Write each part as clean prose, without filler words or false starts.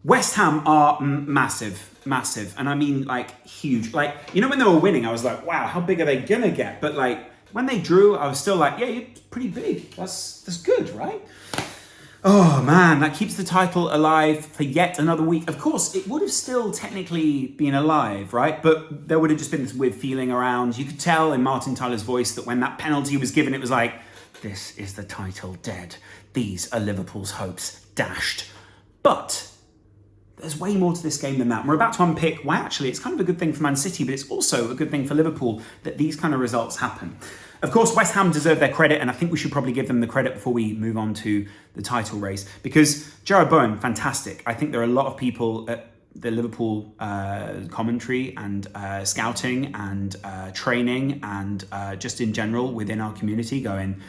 West Ham are massive. And I mean like huge. Like, you know, when they were winning, I was like, wow, how big are they gonna get? But like, when they drew, I was still like, yeah, you're pretty big. That's good, right? Oh man, that keeps the title alive for yet another week. Of course, it would have still technically been alive, right? But there would have just been this weird feeling around. You could tell in Martin Tyler's voice that when that penalty was given, it was like, this is the title dead. These are Liverpool's hopes dashed. But there's way more to this game than that. And we're about to unpick why actually it's kind of a good thing for Man City, but it's also a good thing for Liverpool that these kind of results happen. Of course, West Ham deserve their credit, and I think we should probably give them the credit before we move on to the title race, because Jarrod Bowen, fantastic. I think there are a lot of people at the Liverpool commentary and scouting and training and just in general within our community going,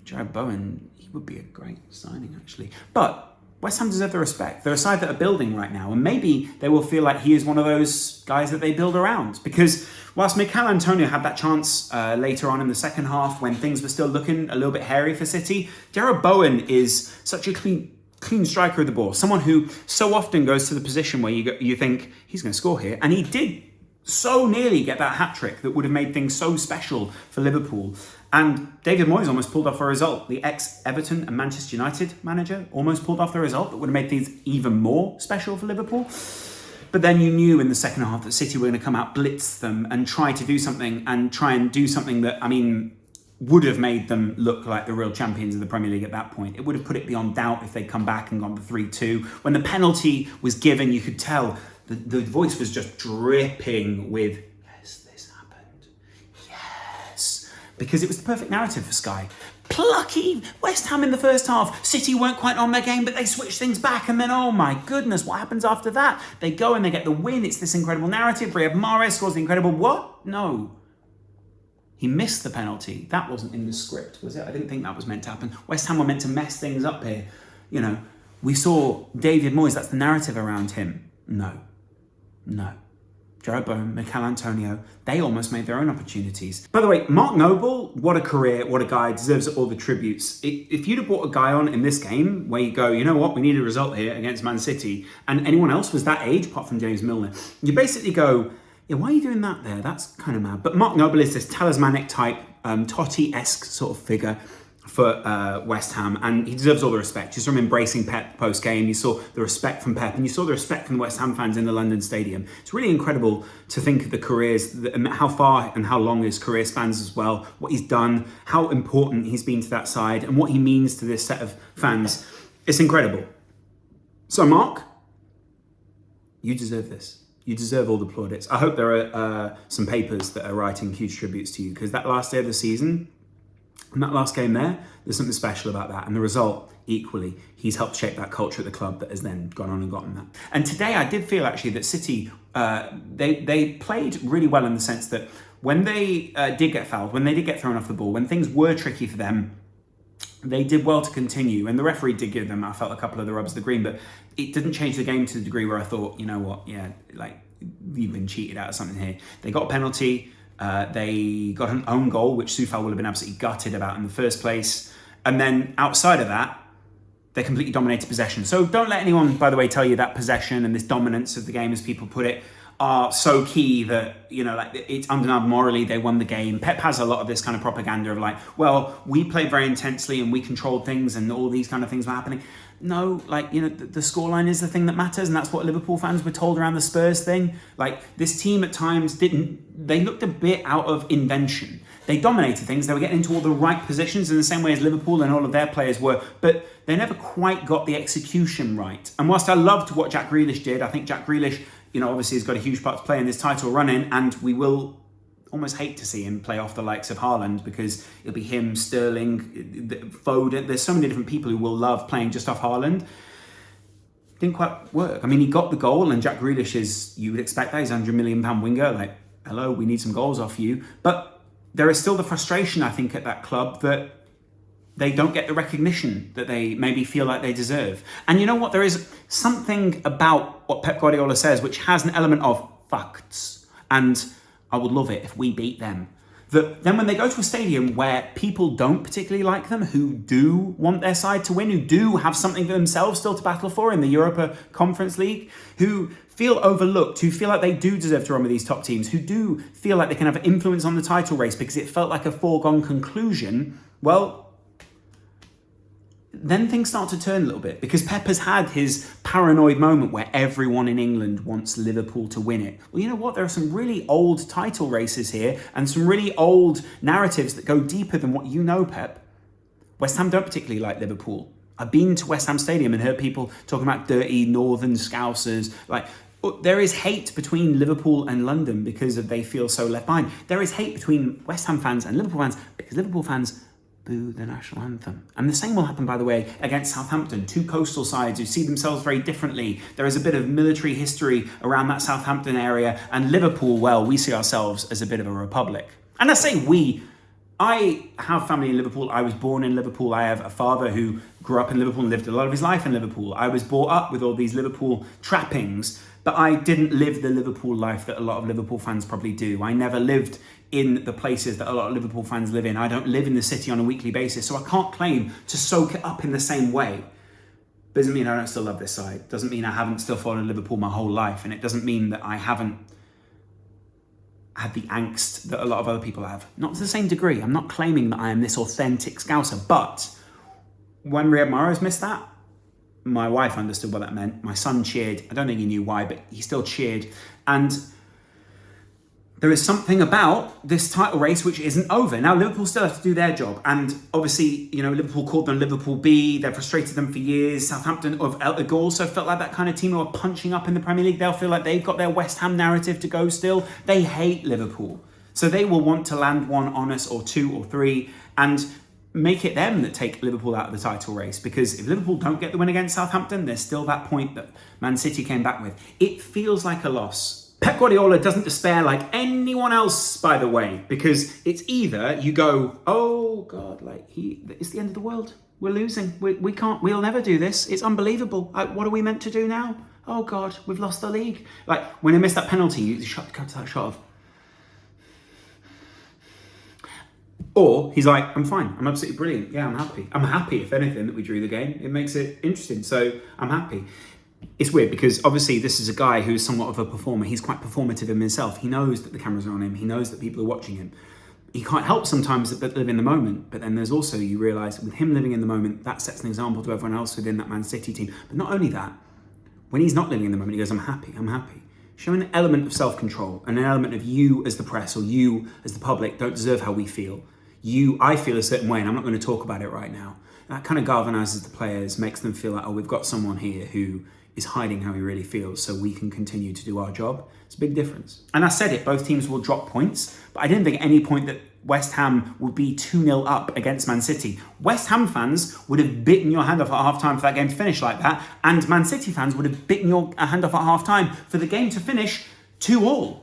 Jarrod Bowen, he would be a great signing actually. But West Ham deserve the respect. They're a side that are building right now, and maybe they will feel like he is one of those guys that they build around. Because whilst McKenna had that chance later on in the second half when things were still looking a little bit hairy for City, Jarrod Bowen is such a clean striker of the ball. Someone who so often goes to the position where you think he's going to score here, and he did so nearly get that hat-trick that would have made things so special for Liverpool. And David Moyes almost pulled off a result. The ex-Everton and Manchester United manager almost pulled off the result that would have made things even more special for Liverpool. But then you knew in the second half that City were going to come out, blitz them, and try and do something that, I mean, would have made them look like the real champions of the Premier League at that point. It would have put it beyond doubt if they'd come back and gone for 3-2. When the penalty was given, you could tell the voice was just dripping with, yes, this happened. Yes. Because it was the perfect narrative for Sky. Plucky West Ham in the first half. City weren't quite on their game, but they switched things back. And then, oh my goodness, what happens after that? They go and they get the win. It's this incredible narrative. Riyad Mahrez scores the incredible what? No. He missed the penalty. That wasn't in the script, was it? I didn't think that was meant to happen. West Ham were meant to mess things up here. You know, we saw David Moyes. That's the narrative around him. No. Jarrod Bowen, Mikel Antonio, they almost made their own opportunities. By the way, Mark Noble, what a career, what a guy, deserves all the tributes. If you'd have brought a guy on in this game where you go, you know what, we need a result here against Man City, and anyone else was that age, apart from James Milner, you basically go, yeah, why are you doing that there? That's kind of mad. But Mark Noble is this talismanic type, Totti-esque sort of figure for West Ham, and he deserves all the respect. Just from embracing Pep post-game, you saw the respect from Pep, and you saw the respect from the West Ham fans in the London Stadium. It's really incredible to think of the careers, and how far and how long his career spans as well, what he's done, how important he's been to that side, and what he means to this set of fans. It's incredible. So Mark, you deserve this. You deserve all the plaudits. I hope there are some papers that are writing huge tributes to you, because that last day of the season, and that last game there's something special about that. And the result, equally, he's helped shape that culture at the club that has then gone on and gotten that. And today I did feel actually that City, they played really well in the sense that when they did get fouled, when they did get thrown off the ball, when things were tricky for them, they did well to continue. And the referee did give them, I felt, a couple of the rubs of the green, but it didn't change the game to the degree where I thought, you know what, yeah, like, you've been cheated out of something here. They got a penalty. They got an own goal, which Soufal would have been absolutely gutted about in the first place. And then outside of that, they completely dominated possession. So don't let anyone, by the way, tell you that possession and this dominance of the game, as people put it, are so key that, you know, like, it's undeniable morally they won the game. Pep has a lot of this kind of propaganda of like, well, we played very intensely and we controlled things and all these kind of things were happening. No, like, you know, the scoreline is the thing that matters, and that's what Liverpool fans were told around the Spurs thing. Like, this team at times they looked a bit out of invention. They dominated things, they were getting into all the right positions in the same way as Liverpool and all of their players were, but they never quite got the execution right. And whilst I loved what Jack Grealish did, I think Jack Grealish, you know, obviously has got a huge part to play in this title run-in, and we will almost hate to see him play off the likes of Haaland, because it'll be him, Sterling, Foden. There's so many different people who will love playing just off Haaland. Didn't quite work. I mean, he got the goal, and Jack Grealish is, you would expect that, he's a £100 million winger. Like, hello, we need some goals off you. But there is still the frustration, I think, at that club that they don't get the recognition that they maybe feel like they deserve. And you know what? There is something about what Pep Guardiola says which has an element of facts. And I would love it if we beat them. that then when they go to a stadium where people don't particularly like them, who do want their side to win, who do have something for themselves still to battle for in the Europa Conference League, who feel overlooked, who feel like they do deserve to run with these top teams, who do feel like they can have influence on the title race because it felt like a foregone conclusion, well, then things start to turn a little bit, because Pep has had his paranoid moment where everyone in England wants Liverpool to win it. Well, you know what? There are some really old title races here and some really old narratives that go deeper than what you know, Pep. West Ham don't particularly like Liverpool. I've been to West Ham Stadium and heard people talking about dirty northern Scousers. Like, there is hate between Liverpool and London because they feel so left behind. There is hate between West Ham fans and Liverpool fans because Liverpool fans boo the national anthem. And the same will happen, by the way, against Southampton, two coastal sides who see themselves very differently. There is a bit of military history around that Southampton area, and Liverpool, well, we see ourselves as a bit of a republic. And I say we, I have family in Liverpool. I was born in Liverpool. I have a father who grew up in Liverpool and lived a lot of his life in Liverpool. I was brought up with all these Liverpool trappings, but I didn't live the Liverpool life that a lot of Liverpool fans probably do. I never lived in the places that a lot of Liverpool fans live in. I don't live in the city on a weekly basis, so I can't claim to soak it up in the same way. Doesn't mean I don't still love this side. Doesn't mean I haven't still followed Liverpool my whole life, and it doesn't mean that I haven't had the angst that a lot of other people have. Not to the same degree. I'm not claiming that I am this authentic Scouser, but when Riyad Mahrez missed that, my wife understood what that meant. My son cheered. I don't think he knew why, but he still cheered. And there is something about this title race which isn't over. Now, Liverpool still have to do their job. And obviously, you know, Liverpool called them Liverpool B. They've frustrated them for years. Southampton also felt like that kind of team who are punching up in the Premier League. They'll feel like they've got their West Ham narrative to go still. They hate Liverpool. So they will want to land one on us, or two or three, and make it them that take Liverpool out of the title race. Because if Liverpool don't get the win against Southampton, there's still that point that Man City came back with. It feels like a loss. Pep Guardiola doesn't despair like anyone else, by the way, because it's either you go, oh God, like it's the end of the world. We're losing. We'll never do this. It's unbelievable. What are we meant to do now? Oh God, we've lost the league. Like when he missed that penalty, you cut to that shot of. Or he's like, I'm fine. I'm absolutely brilliant. Yeah, I'm happy. I'm happy, if anything, that we drew the game. It makes it interesting. So I'm happy. It's weird because obviously this is a guy who's somewhat of a performer. He's quite performative in himself. He knows that the cameras are on him. He knows that people are watching him. He can't help sometimes but live in the moment. But then there's also, you realise, with him living in the moment, that sets an example to everyone else within that Man City team. But not only that, when he's not living in the moment, he goes, I'm happy. Showing an element of self-control and an element of you as the press or you as the public don't deserve how we feel. I feel a certain way and I'm not going to talk about it right now. That kind of galvanises the players, makes them feel like, oh, we've got someone here who is hiding how he really feels so we can continue to do our job. It's a big difference. And I said it, both teams will drop points, but I didn't think at any point that West Ham would be 2-0 up against Man City. West Ham fans would have bitten your hand off at half-time for that game to finish like that, and Man City fans would have bitten your hand off at half-time for the game to finish 2-2.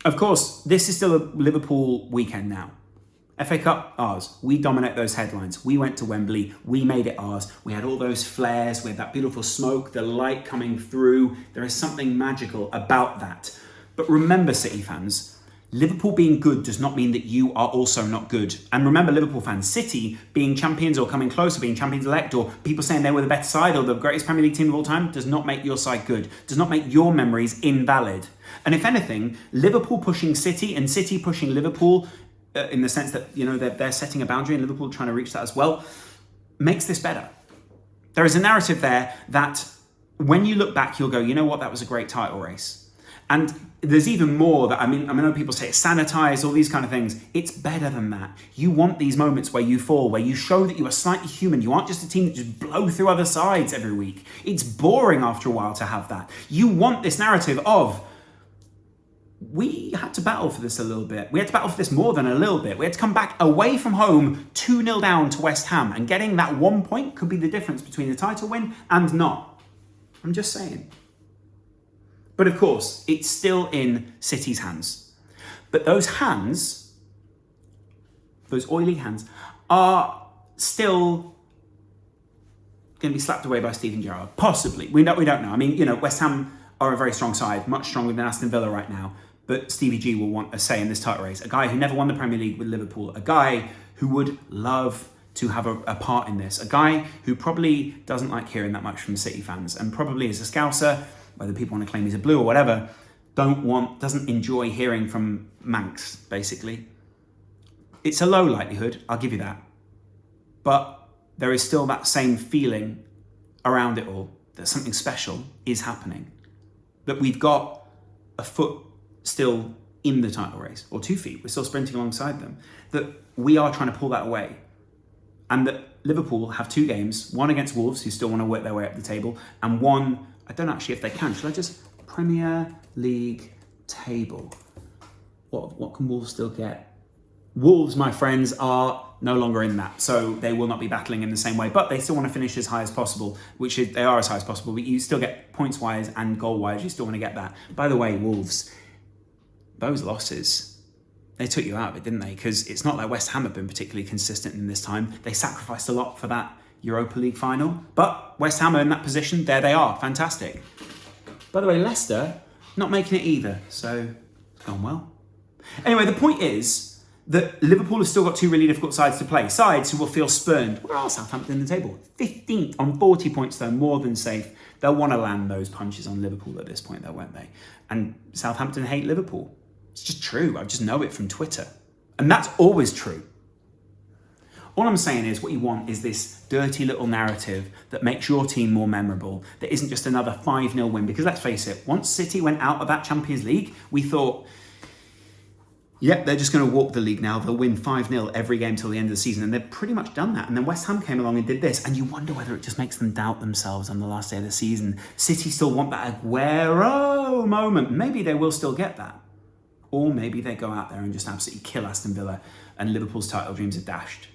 Of course, this is still a Liverpool weekend now. FA Cup, ours. We dominate those headlines. We went to Wembley. We made it ours. We had all those flares. We had that beautiful smoke, the light coming through. There is something magical about that. But remember, City fans, Liverpool being good does not mean that you are also not good. And remember, Liverpool fans, City being champions or coming close or being champions-elect or people saying they were the better side or the greatest Premier League team of all time does not make your side good, does not make your memories invalid. And if anything, Liverpool pushing City and City pushing Liverpool in the sense that, you know, they're setting a boundary and Liverpool trying to reach that as well, makes this better. There is a narrative there that when you look back, you'll go, you know what, that was a great title race. And there's even more that, I know people say it's sanitized, all these kind of things. It's better than that. You want these moments where you fall, where you show that you are slightly human. You aren't just a team that just blow through other sides every week. It's boring after a while to have that. You want this narrative of, we had to battle for this a little bit. We had to battle for this more than a little bit. We had to come back away from home 2-0 down to West Ham, and getting that 1 point could be the difference between the title win and not. I'm just saying. But of course, it's still in City's hands. But those hands, those oily hands, are still going to be slapped away by Steven Gerrard. Possibly. We don't know. West Ham are a very strong side, much stronger than Aston Villa right now. that Stevie G will want a say in this title race. A guy who never won the Premier League with Liverpool. A guy who would love to have a part in this. A guy who probably doesn't like hearing that much from City fans, and probably as a Scouser, whether people want to claim he's a blue or whatever, doesn't enjoy hearing from Manx, basically. It's a low likelihood, I'll give you that. But there is still that same feeling around it all, that something special is happening. That we've got a foot still in the title race, or 2 feet, we're still sprinting alongside them. That we are trying to pull that away. And that Liverpool have 2 games, one against Wolves, who still want to work their way up the table, and one, I don't know actually if they can, should I just, Premier League table. What can Wolves still get? Wolves, my friends, are no longer in that, so they will not be battling in the same way, but they still want to finish as high as possible, which is, they are as high as possible, but you still get points-wise and goal-wise, you still want to get that. By the way, Wolves, those losses, they took you out of it, didn't they? Because it's not like West Ham have been particularly consistent in this time. They sacrificed a lot for that Europa League final. But West Ham are in that position. There they are. Fantastic. By the way, Leicester, not making it either. So, it's gone well. Anyway, the point is that Liverpool have still got 2 really difficult sides to play. Sides who will feel spurned. Where are Southampton in the table? 15th on 40 points, though, more than safe. They'll want to land those punches on Liverpool at this point, though, won't they? And Southampton hate Liverpool. It's just true. I just know it from Twitter. And that's always true. All I'm saying is what you want is this dirty little narrative that makes your team more memorable, that isn't just another 5-0 win. Because let's face it, once City went out of that Champions League, we thought, yep, they're just going to walk the league now. They'll win 5-0 every game till the end of the season. And they've pretty much done that. And then West Ham came along and did this. And you wonder whether it just makes them doubt themselves on the last day of the season. City still want that Aguero moment. Maybe they will still get that. Or maybe they go out there and just absolutely kill Aston Villa and Liverpool's title dreams are dashed.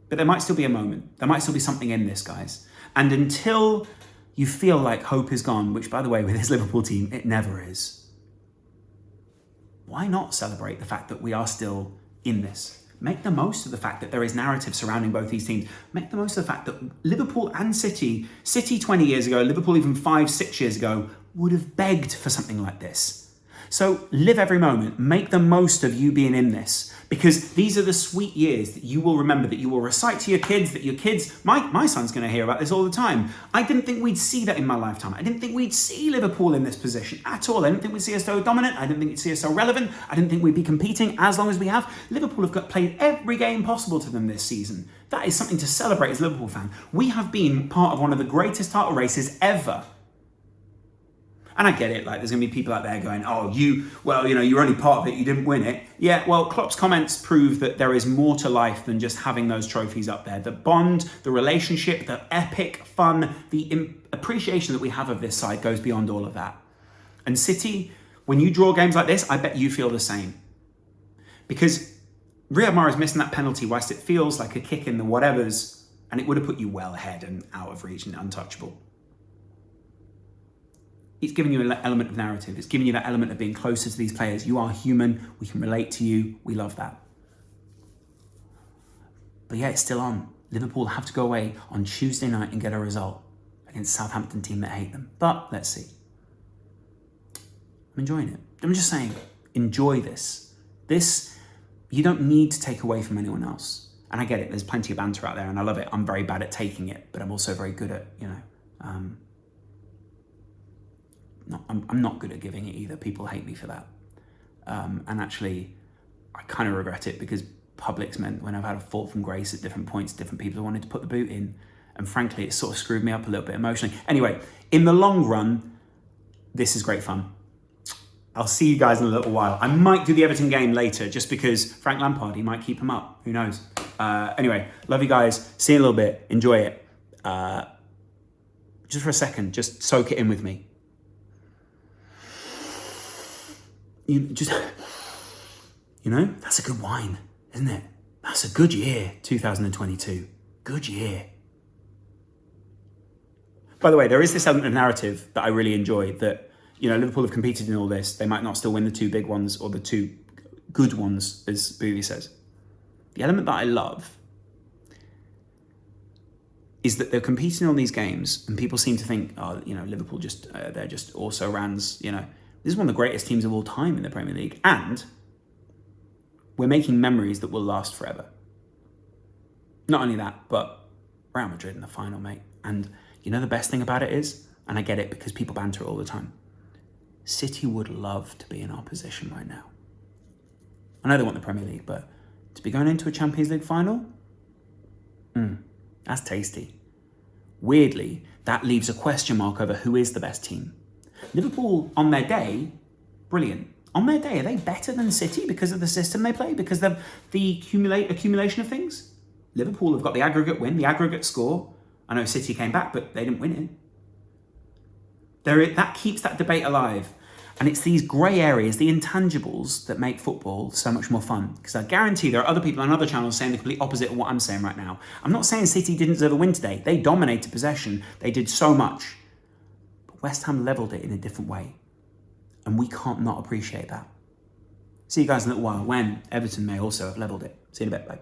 But there might still be a moment. There might still be something in this, guys. And until you feel like hope is gone, which, by the way, with this Liverpool team, it never is, why not celebrate the fact that we are still in this? Make the most of the fact that there is narrative surrounding both these teams. Make the most of the fact that Liverpool and City 20 years ago, Liverpool even 5-6 years ago, would have begged for something like this. So live every moment, make the most of you being in this, because these are the sweet years that you will remember, that you will recite to your kids, that your kids, my son's going to hear about this all the time. I didn't think we'd see that in my lifetime. I didn't think we'd see Liverpool in this position at all. I didn't think we'd see us so dominant. I didn't think we'd see us so relevant. I didn't think we'd be competing as long as we have. Liverpool have played every game possible to them this season. That is something to celebrate as a Liverpool fan. We have been part of one of the greatest title races ever. And I get it, like there's going to be people out there going, oh, you're only part of it, you didn't win it. Yeah, well, Klopp's comments prove that there is more to life than just having those trophies up there. The bond, the relationship, the epic fun, the appreciation that we have of this side goes beyond all of that. And City, when you draw games like this, I bet you feel the same. Because Riyad Mahrez missing that penalty, whilst it feels like a kick in the whatevers, and it would have put you well ahead and out of reach and untouchable. It's giving you an element of narrative. It's giving you that element of being closer to these players. You are human. We can relate to you. We love that. But yeah, it's still on. Liverpool have to go away on Tuesday night and get a result against a Southampton team that hate them. But let's see. I'm enjoying it. I'm just saying, enjoy this. This, you don't need to take away from anyone else. And I get it. There's plenty of banter out there and I love it. I'm very bad at taking it, but I'm also very good at, I'm not good at giving it either. People hate me for that. And actually, I kind of regret it because public's meant when I've had a fall from grace at different points, different people have wanted to put the boot in. And frankly, it sort of screwed me up a little bit emotionally. Anyway, in the long run, this is great fun. I'll see you guys in a little while. I might do the Everton game later just because Frank Lampard, he might keep him up. Who knows? Anyway, love you guys. See you in a little bit. Enjoy it. Just for a second, just soak it in with me. That's a good wine, isn't it? That's a good year, 2022. Good year. By the way, there is this element of narrative that I really enjoy that, Liverpool have competed in all this. They might not still win the 2 big ones or the 2 good ones, as Boovie says. The element that I love is that they're competing on these games and people seem to think, Liverpool they're just also rans, This This is one of the greatest teams of all time in the Premier League. And we're making memories that will last forever. Not only that, but Real Madrid in the final, mate. And you know the best thing about it is, and I get it because people banter it all the time, City would love to be in our position right now. I know they want the Premier League, but to be going into a Champions League final, that's tasty. Weirdly, that leaves a question mark over who is the best team. Liverpool, on their day, brilliant. On their day, are they better than City because of the system they play? Because of the accumulation of things? Liverpool have got the aggregate win, the aggregate score. I know City came back, but they didn't win it. That keeps that debate alive. And it's these grey areas, the intangibles, that make football so much more fun. Because I guarantee there are other people on other channels saying the complete opposite of what I'm saying right now. I'm not saying City didn't deserve a win today. They dominated possession. They did so much. But West Ham levelled it in a different way. And we can't not appreciate that. See you guys in a little while when Everton may also have levelled it. See you in a bit, bye.